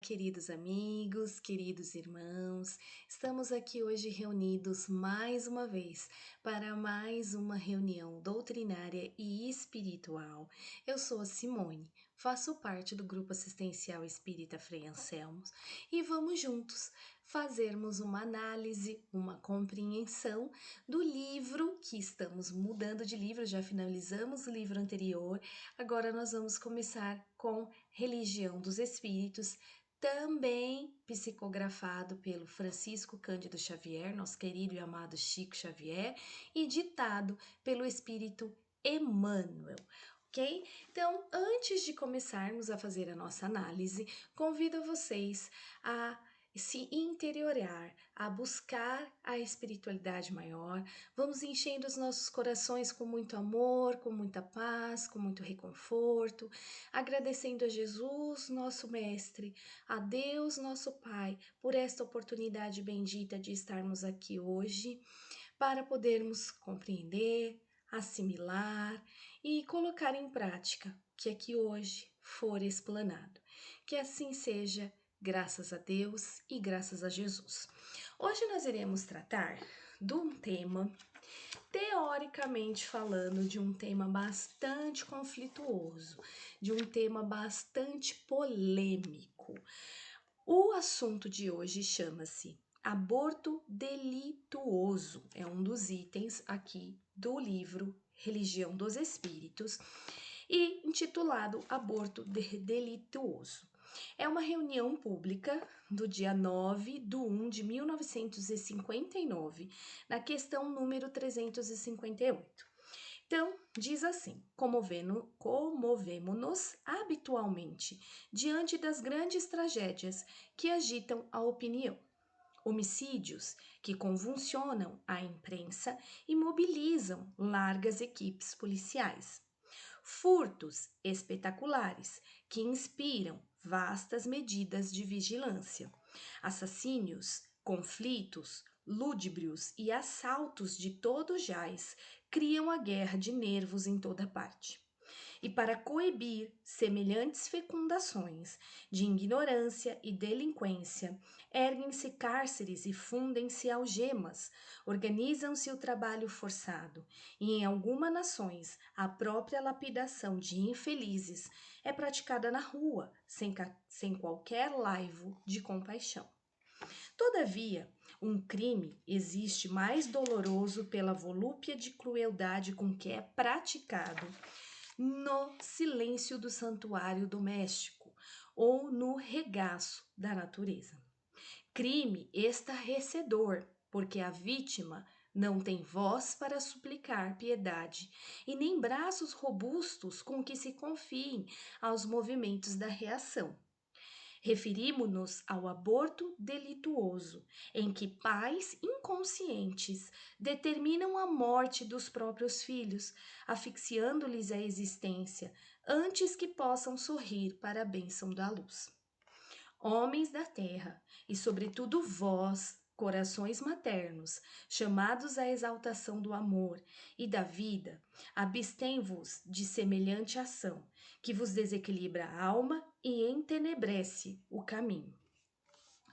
Queridos amigos, queridos irmãos, estamos aqui hoje reunidos mais uma vez para mais uma reunião doutrinária e espiritual. Eu sou a Simone, faço parte do Grupo Assistencial Espírita Frei Anselmo e vamos juntos fazermos uma análise, uma compreensão do livro que estamos mudando de livro, já finalizamos o livro anterior, agora nós vamos começar com Religião dos Espíritos, também psicografado pelo Francisco Cândido Xavier, nosso querido e amado Chico Xavier, e ditado pelo Espírito Emmanuel. Ok? Então, antes de começarmos a fazer a nossa análise, convido vocês a se interiorar, a buscar a espiritualidade maior. Vamos enchendo os nossos corações com muito amor, com muita paz, com muito reconforto, agradecendo a Jesus, nosso Mestre, a Deus, nosso Pai, por esta oportunidade bendita de estarmos aqui hoje, para podermos compreender, assimilar e colocar em prática o que aqui hoje for explanado. Que assim seja, graças a Deus e graças a Jesus. Hoje nós iremos tratar de um tema, teoricamente falando, de um tema bastante conflituoso, de um tema bastante polêmico. O assunto de hoje chama-se aborto delituoso. É um dos itens aqui do livro Religião dos Espíritos e intitulado Aborto Delituoso. É uma reunião pública do dia 9/1 de 1959, na questão número 358. Então, diz assim: comovemo-nos habitualmente diante das grandes tragédias que agitam a opinião. Homicídios que convulsionam a imprensa e mobilizam largas equipes policiais. Furtos espetaculares que inspiram vastas medidas de vigilância. Assassínios, conflitos, lúdibros e assaltos de todo jaz criam a guerra de nervos em toda parte. E para coibir semelhantes fecundações de ignorância e delinquência, erguem-se cárceres e fundem-se algemas, organizam-se o trabalho forçado, e em algumas nações a própria lapidação de infelizes é praticada na rua, sem qualquer laivo de compaixão. Todavia, um crime existe mais doloroso pela volúpia de crueldade com que é praticado no silêncio do santuário doméstico ou no regaço da natureza. Crime estarrecedor, porque a vítima não tem voz para suplicar piedade e nem braços robustos com que se confiem aos movimentos da reação. Referimos-nos ao aborto delituoso, em que pais inconscientes determinam a morte dos próprios filhos, asfixiando-lhes a existência, antes que possam sorrir para a bênção da luz. Homens da terra, e sobretudo vós, corações maternos, chamados à exaltação do amor e da vida, abstém-vos de semelhante ação, que vos desequilibra a alma e entenebrece o caminho.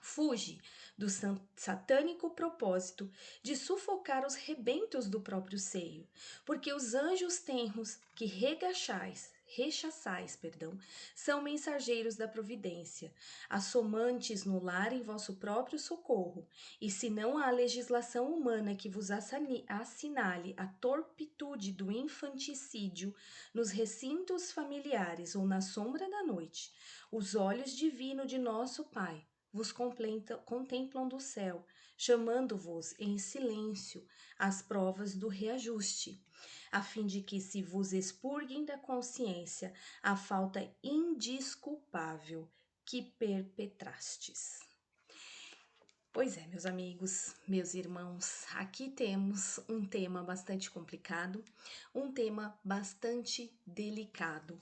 Fuge do satânico propósito de sufocar os rebentos do próprio seio, porque os anjos tenros que rechaçais, são mensageiros da providência, assomantes no lar em vosso próprio socorro, e se não há legislação humana que vos assinale a torpitude do infanticídio nos recintos familiares ou na sombra da noite, os olhos divinos de nosso Pai vos contemplam do céu, chamando-vos em silêncio às provas do reajuste, a fim de que se vos expurguem da consciência a falta indisculpável que perpetrastes. Pois é, meus amigos, meus irmãos, aqui temos um tema bastante complicado, um tema bastante delicado.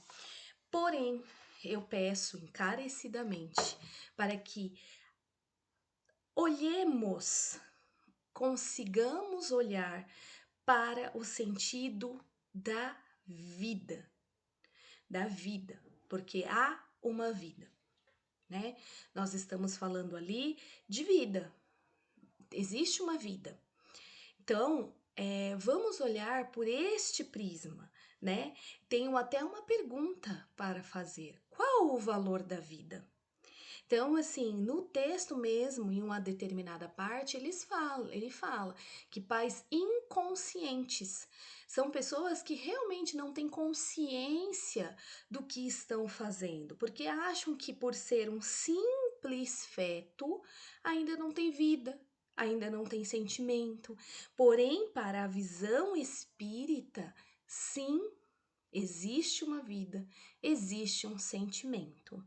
Porém, eu peço encarecidamente para que consigamos olhar para o sentido da vida, porque há uma vida. né? Nós estamos falando ali de vida. Existe uma vida. Então, vamos olhar por este prisma, né? Tenho até uma pergunta para fazer. Qual o valor da vida? Então, assim, no texto mesmo, em uma determinada parte, ele fala que pais inconscientes são pessoas que realmente não têm consciência do que estão fazendo, porque acham que por ser um simples feto, ainda não tem vida, ainda não tem sentimento. Porém, para a visão espírita, sim, existe uma vida, existe um sentimento.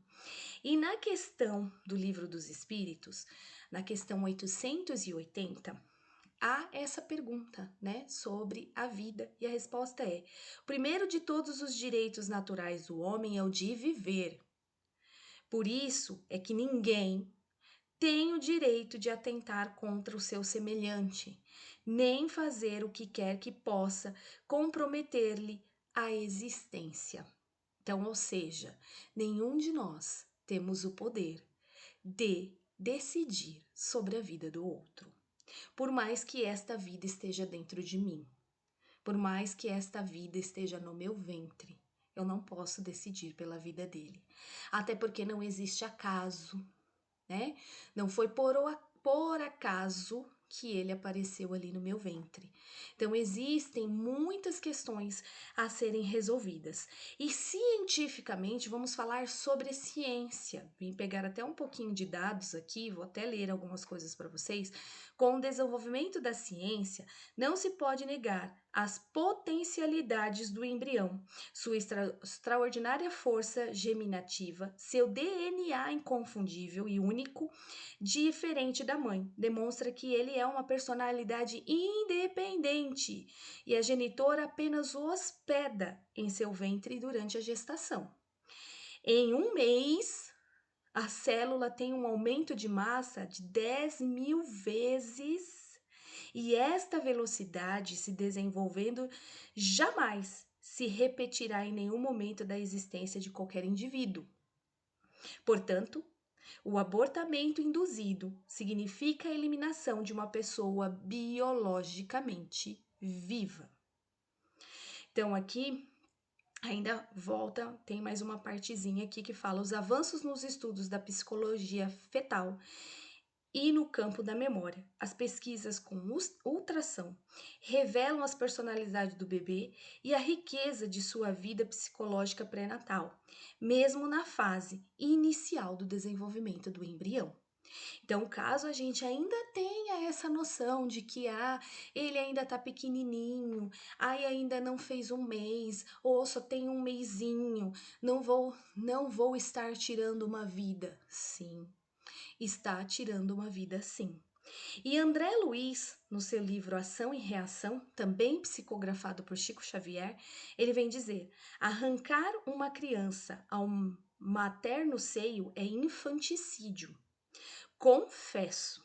E na questão do Livro dos Espíritos, na questão 880, há essa pergunta, né, sobre a vida, e a resposta é: o primeiro de todos os direitos naturais do homem é o de viver. Por isso é que ninguém tem o direito de atentar contra o seu semelhante, nem fazer o que quer que possa comprometer-lhe a existência. Então, ou seja, nenhum de nós temos o poder de decidir sobre a vida do outro. Por mais que esta vida esteja dentro de mim, por mais que esta vida esteja no meu ventre, eu não posso decidir pela vida dele. Até porque não existe acaso, né? Não foi por acaso que ele apareceu ali no meu ventre. Então, existem muitas questões a serem resolvidas. E cientificamente, vamos falar sobre ciência. Vim pegar até um pouquinho de dados aqui, vou até ler algumas coisas para vocês. Com o desenvolvimento da ciência, não se pode negar as potencialidades do embrião, sua extraordinária força geminativa, seu DNA inconfundível e único, diferente da mãe, demonstra que ele é uma personalidade independente e a genitora apenas o hospeda em seu ventre durante a gestação. Em um mês, a célula tem um aumento de massa de 10.000 vezes e esta velocidade se desenvolvendo jamais se repetirá em nenhum momento da existência de qualquer indivíduo. Portanto, o abortamento induzido significa a eliminação de uma pessoa biologicamente viva. Então, aqui ainda volta, tem mais uma partezinha aqui que fala os avanços nos estudos da psicologia fetal e no campo da memória. As pesquisas com ultrassom revelam as personalidades do bebê e a riqueza de sua vida psicológica pré-natal, mesmo na fase inicial do desenvolvimento do embrião. Então, caso a gente ainda tenha essa noção de que ele ainda tá pequenininho, ainda não fez um mês, ou só tem um mesinho, não vou estar tirando uma vida. Sim, está tirando uma vida sim. E André Luiz, no seu livro Ação e Reação, também psicografado por Chico Xavier, ele vem dizer: arrancar uma criança ao materno seio é infanticídio. Confesso.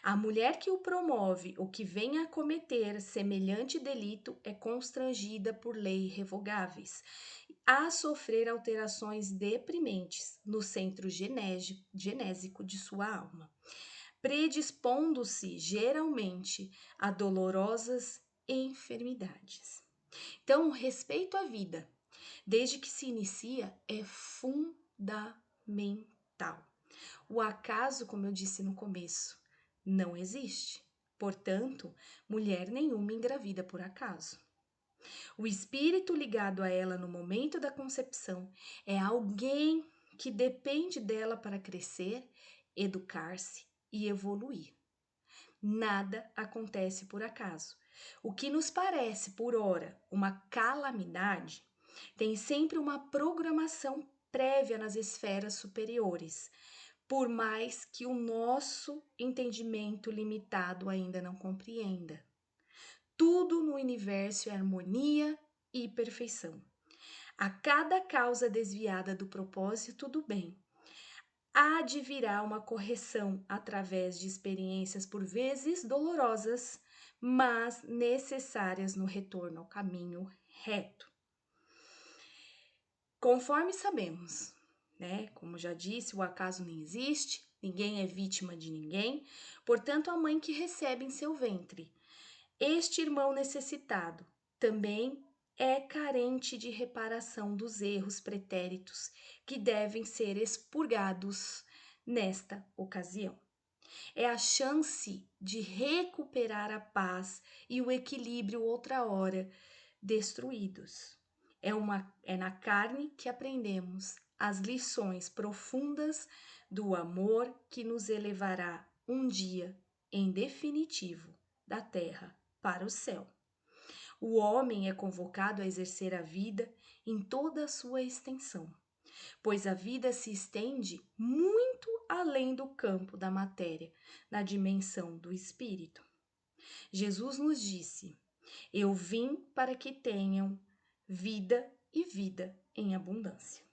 A mulher que o promove ou que venha a cometer semelhante delito é constrangida por lei revogáveis a sofrer alterações deprimentes no centro genésico de sua alma, predispondo-se geralmente a dolorosas enfermidades. Então, o respeito à vida, desde que se inicia, é fundamental. O acaso, como eu disse no começo, não existe. Portanto, mulher nenhuma engravida por acaso. O espírito ligado a ela no momento da concepção é alguém que depende dela para crescer, educar-se e evoluir. Nada acontece por acaso. O que nos parece, por ora, uma calamidade, tem sempre uma programação prévia nas esferas superiores, por mais que o nosso entendimento limitado ainda não compreenda. Tudo no universo é harmonia e perfeição. A cada causa desviada do propósito do bem, há de virá uma correção através de experiências por vezes dolorosas, mas necessárias no retorno ao caminho reto. Conforme sabemos, né? Como já disse, o acaso não existe, ninguém é vítima de ninguém, portanto, a mãe que recebe em seu ventre este irmão necessitado também é carente de reparação dos erros pretéritos que devem ser expurgados nesta ocasião. É a chance de recuperar a paz e o equilíbrio outra hora destruídos. É na carne que aprendemos as lições profundas do amor que nos elevará um dia, em definitivo, da terra para o céu. O homem é convocado a exercer a vida em toda a sua extensão, pois a vida se estende muito além do campo da matéria, na dimensão do espírito. Jesus nos disse: Eu vim para que tenham vida e vida em abundância.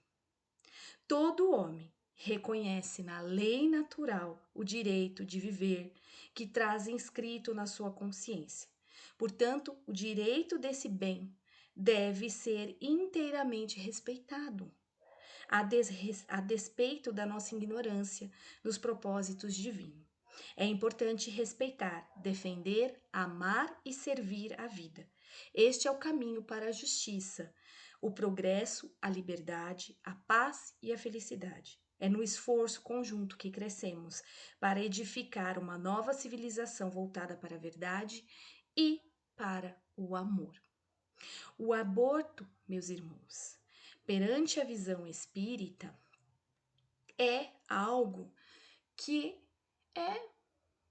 Todo homem reconhece na lei natural o direito de viver que traz inscrito na sua consciência. Portanto, o direito desse bem deve ser inteiramente respeitado, a despeito da nossa ignorância nos propósitos divinos. É importante respeitar, defender, amar e servir a vida. Este é o caminho para a justiça, o progresso, a liberdade, a paz e a felicidade. É no esforço conjunto que crescemos para edificar uma nova civilização voltada para a verdade e para o amor. O aborto, meus irmãos, perante a visão espírita, é algo que é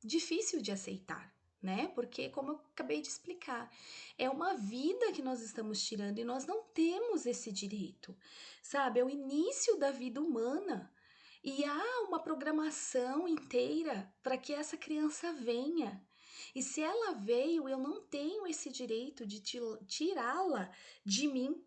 difícil de aceitar, né? Porque, como eu acabei de explicar, é uma vida que nós estamos tirando e nós não temos esse direito, sabe? É o início da vida humana e há uma programação inteira para que essa criança venha. E se ela veio, eu não tenho esse direito de tirá-la de mim.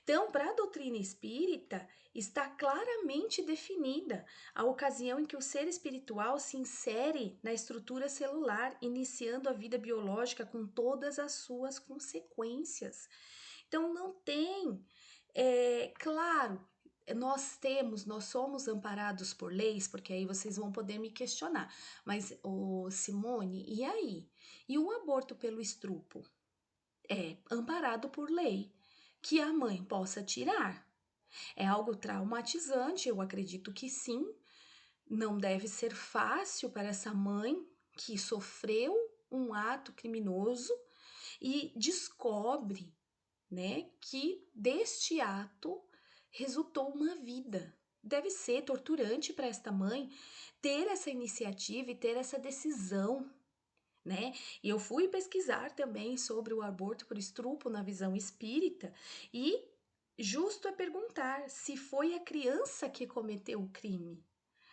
Então, para a doutrina espírita, está claramente definida a ocasião em que o ser espiritual se insere na estrutura celular, iniciando a vida biológica com todas as suas consequências. Então, não tem, claro, nós somos amparados por leis, porque aí vocês vão poder me questionar. Mas, Simone, e aí? E o aborto pelo estupro? É amparado por lei que a mãe possa tirar. É algo traumatizante, eu acredito que sim. Não deve ser fácil para essa mãe que sofreu um ato criminoso e descobre, né, que deste ato resultou uma vida. Deve ser torturante para esta mãe ter essa iniciativa e ter essa decisão, né? E eu fui pesquisar também sobre o aborto por estupro na visão espírita e justo é perguntar se foi a criança que cometeu o crime.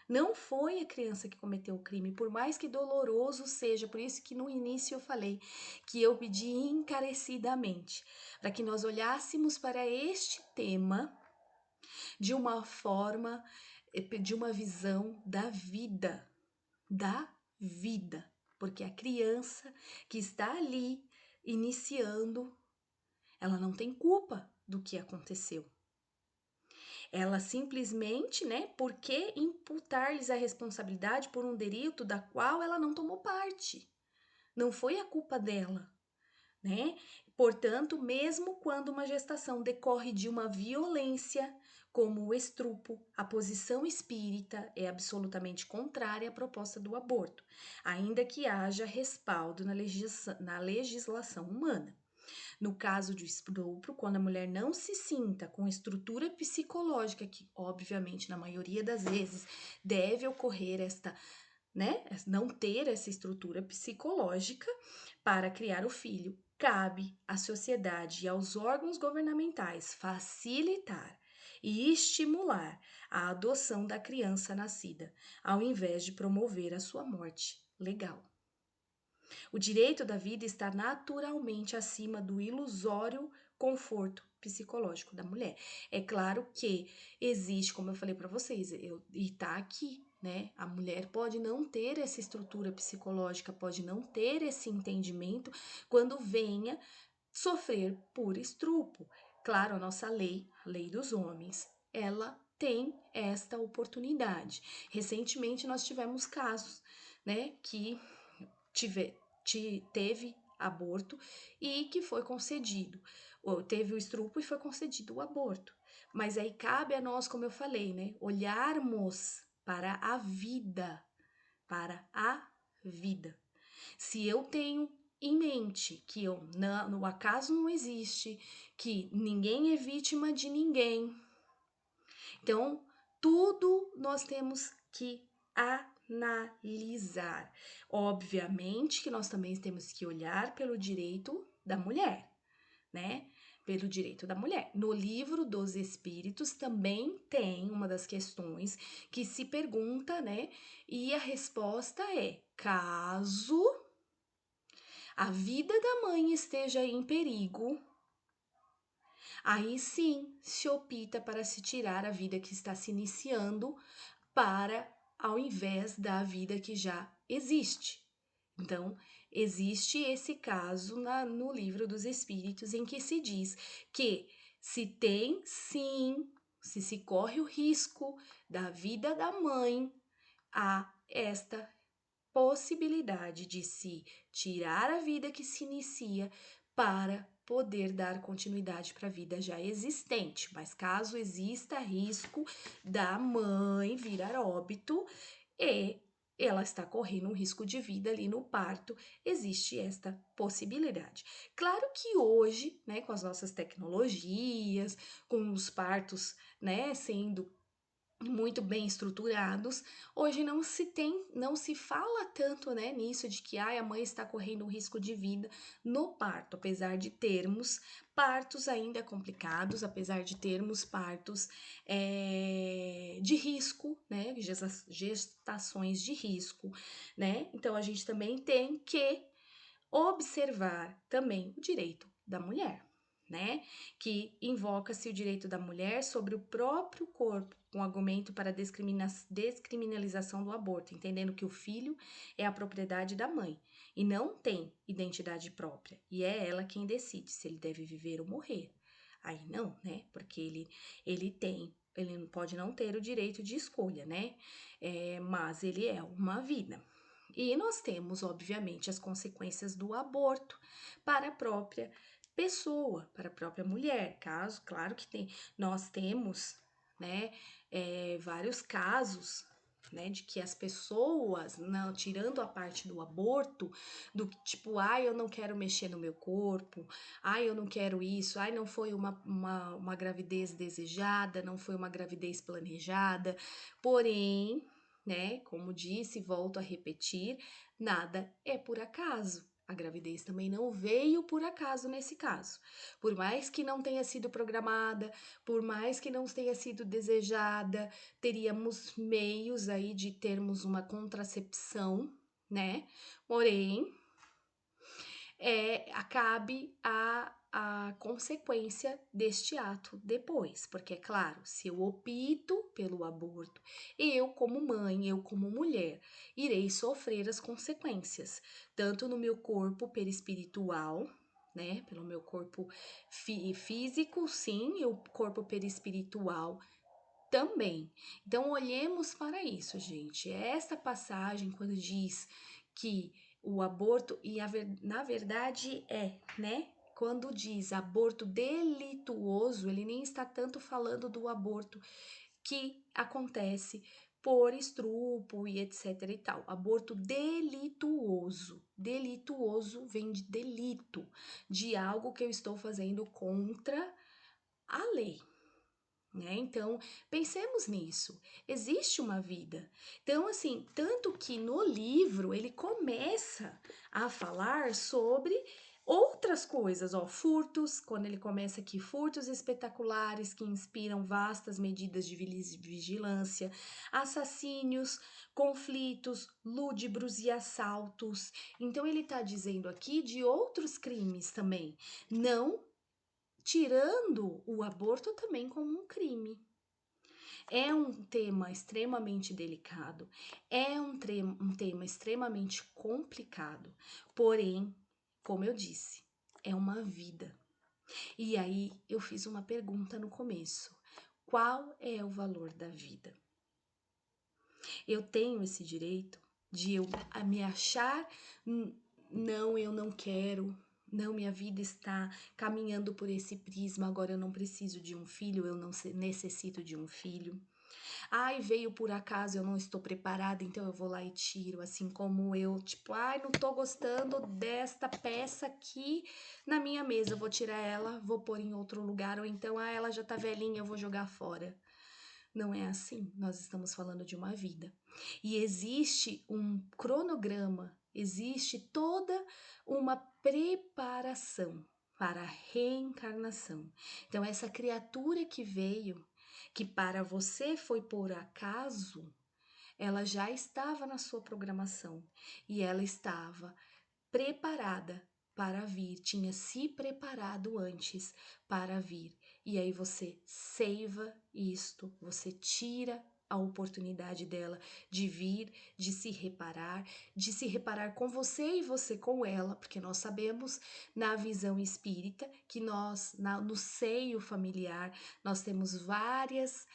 Não foi a criança que cometeu o crime, por mais que doloroso seja, por isso que no início eu falei que eu pedi encarecidamente para que nós olhássemos para este tema de uma forma, de uma visão da vida, porque a criança que está ali iniciando, ela não tem culpa do que aconteceu. Ela simplesmente, né, por que imputar-lhes a responsabilidade por um delito da qual ela não tomou parte? Não foi a culpa dela, né? Portanto, mesmo quando uma gestação decorre de uma violência, como o estupro, a posição espírita é absolutamente contrária à proposta do aborto, ainda que haja respaldo na legislação humana. No caso de estupro, quando a mulher não se sinta com estrutura psicológica, que obviamente na maioria das vezes deve ocorrer esta, né, não ter essa estrutura psicológica para criar o filho, cabe à sociedade e aos órgãos governamentais facilitar e estimular a adoção da criança nascida, ao invés de promover a sua morte legal. O direito da vida está naturalmente acima do ilusório conforto psicológico da mulher. É claro que existe, como eu falei para vocês, e tá aqui, né? A mulher pode não ter essa estrutura psicológica, pode não ter esse entendimento quando venha sofrer por estupro. Claro, a nossa lei, a lei dos homens, ela tem esta oportunidade. Recentemente nós tivemos casos, né, que teve aborto e que foi concedido, ou teve o estupro e foi concedido o aborto. Mas aí cabe a nós, como eu falei, né, olharmos para a vida, para a vida. Se eu tenho em mente que no acaso não existe, que ninguém é vítima de ninguém, então tudo nós temos que analisar. Obviamente que nós também temos que olhar pelo direito da mulher, né? Pelo direito da mulher. No livro dos Espíritos também tem uma das questões que se pergunta, né? E a resposta é: caso a vida da mãe esteja em perigo, aí sim se opta para se tirar a vida que está se iniciando para ao invés da vida que já existe. Então, existe esse caso no livro dos Espíritos em que se diz que se tem sim, se corre o risco da vida da mãe, há esta possibilidade de se tirar a vida que se inicia para poder dar continuidade para a vida já existente. Mas caso exista risco da mãe vir a óbito e ela está correndo um risco de vida ali no parto, existe esta possibilidade. Claro que hoje, né, com as nossas tecnologias, com os partos, né, sendo muito bem estruturados, hoje não se fala tanto, né, nisso de que a mãe está correndo um risco de vida no parto, apesar de termos partos ainda complicados, apesar de termos partos de risco, né, gestações de risco, né, então a gente também tem que observar também o direito da mulher, né? Que invoca-se o direito da mulher sobre o próprio corpo, com argumento para a descriminalização do aborto, entendendo que o filho é a propriedade da mãe e não tem identidade própria, e é ela quem decide se ele deve viver ou morrer. Aí não, né? Porque ele pode não ter o direito de escolha, né? Mas ele é uma vida. E nós temos, obviamente, as consequências do aborto para a própria pessoa, para a própria mulher. Caso, claro que nós temos, né, vários casos, né, de que as pessoas, não, tirando a parte do aborto, do tipo, eu não quero mexer no meu corpo, eu não quero isso, não foi uma gravidez desejada, não foi uma gravidez planejada, porém, né, como disse, volto a repetir, nada é por acaso. A gravidez também não veio por acaso nesse caso. Por mais que não tenha sido programada, por mais que não tenha sido desejada, teríamos meios aí de termos uma contracepção, né? Porém, acabe a consequência deste ato depois, porque é claro, se eu opto pelo aborto, eu como mãe, eu como mulher, irei sofrer as consequências, tanto no meu corpo perispiritual, né, pelo meu corpo físico, sim, e o corpo perispiritual também. Então, olhemos para isso, gente. Esta passagem, quando diz que o aborto, na verdade né? Quando diz aborto delituoso, ele nem está tanto falando do aborto que acontece por estupro e etc e tal. Aborto delituoso. Delituoso vem de delito, de algo que eu estou fazendo contra a lei. Né? Então, pensemos nisso. Existe uma vida. Então, assim, tanto que no livro ele começa a falar sobre outras coisas, furtos, quando ele começa aqui, furtos espetaculares que inspiram vastas medidas de vigilância, assassínios, conflitos, lúdibros e assaltos. Então, ele está dizendo aqui de outros crimes também, não tirando o aborto também como um crime. É um tema extremamente delicado, é um tema extremamente complicado, porém, como eu disse, é uma vida. E aí eu fiz uma pergunta no começo: Qual é o valor da vida? Eu tenho esse direito de eu me achar, não, eu não quero, não, minha vida está caminhando por esse prisma, agora eu não preciso de um filho, eu não necessito de um filho. Ai, veio por acaso, eu não estou preparada, então eu vou lá e tiro. Assim como eu, tipo, ai, não tô gostando desta peça aqui na minha mesa, eu vou tirar ela, vou pôr em outro lugar. Ou então, ah, ela já tá velhinha, eu vou jogar fora. Não é assim, nós estamos falando de uma vida. E existe um cronograma, existe toda uma preparação para a reencarnação. Então, essa criatura que veio, que para você foi por acaso, ela já estava na sua programação e ela estava preparada para vir, tinha se preparado antes para vir. E aí você seiva isto, você tira a oportunidade dela de vir, de se reparar com você e você com ela, porque nós sabemos na visão espírita que nós, no seio familiar, nós temos várias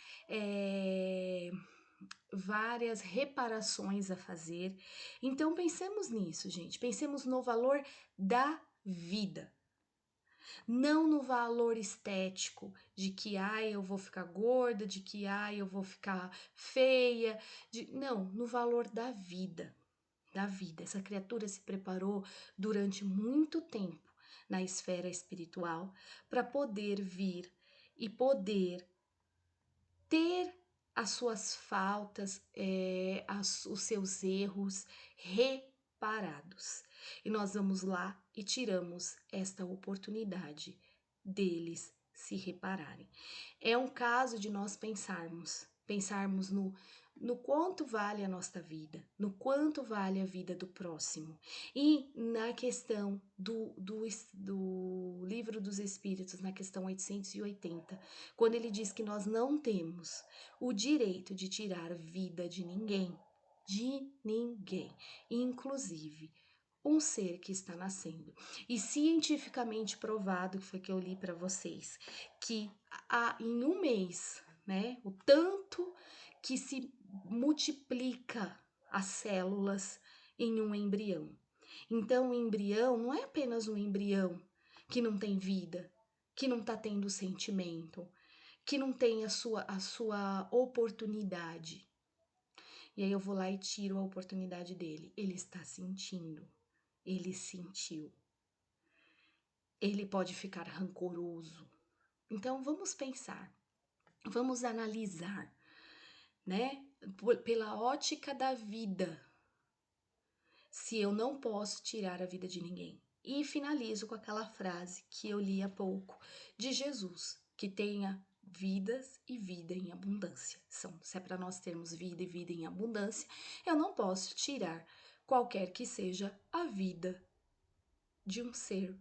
reparações a fazer. Então pensemos nisso, gente. Pensemos no valor da vida. Não no valor estético de que eu vou ficar gorda, de que eu vou ficar feia, não, no valor da vida. Da vida. Essa criatura se preparou durante muito tempo na esfera espiritual para poder vir e poder ter as suas faltas, os seus erros reparados. E nós vamos lá e tiramos esta oportunidade deles se repararem. É um caso de nós pensarmos no quanto vale a nossa vida, no quanto vale a vida do próximo. E na questão do Livro dos Espíritos, na questão 880, quando ele diz que nós não temos o direito de tirar vida de ninguém, inclusive um ser que está nascendo. E cientificamente provado, que foi que eu li para vocês, que em um mês, né, o tanto que se multiplica as células em um embrião. Então, o embrião não é apenas um embrião que não tem vida, que não está tendo sentimento, que não tem a sua oportunidade. E aí eu vou lá e tiro a oportunidade dele. Ele está sentindo. Ele sentiu. Ele pode ficar rancoroso. Então vamos pensar, vamos analisar, né? Pela ótica da vida, se eu não posso tirar a vida de ninguém. E finalizo com aquela frase que eu li há pouco de Jesus, que tenha vidas e vida em abundância. Se é para nós termos vida e vida em abundância, eu não posso tirar qualquer que seja a vida de um ser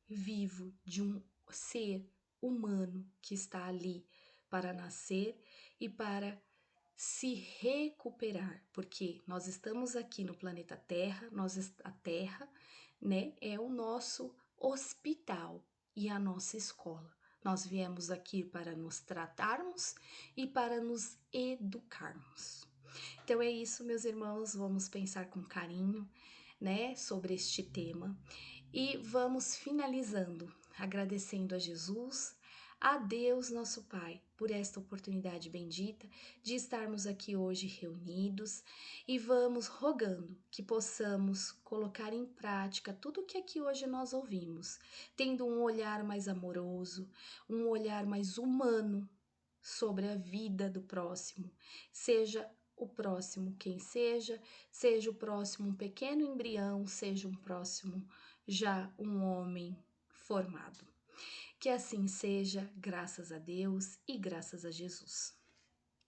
vivo, de um ser humano que está ali para nascer e para se recuperar, porque nós estamos aqui no planeta Terra, a Terra, né, é o nosso hospital e a nossa escola. Nós viemos aqui para nos tratarmos e para nos educarmos. Então é isso, meus irmãos, vamos pensar com carinho, né, sobre este tema e vamos finalizando agradecendo a Jesus, a Deus nosso Pai, por esta oportunidade bendita de estarmos aqui hoje reunidos e vamos rogando que possamos colocar em prática tudo o que aqui hoje nós ouvimos, tendo um olhar mais amoroso, um olhar mais humano sobre a vida do próximo, seja o próximo quem seja o próximo um pequeno embrião, seja um próximo já um homem formado. Que assim seja, graças a Deus e graças a Jesus.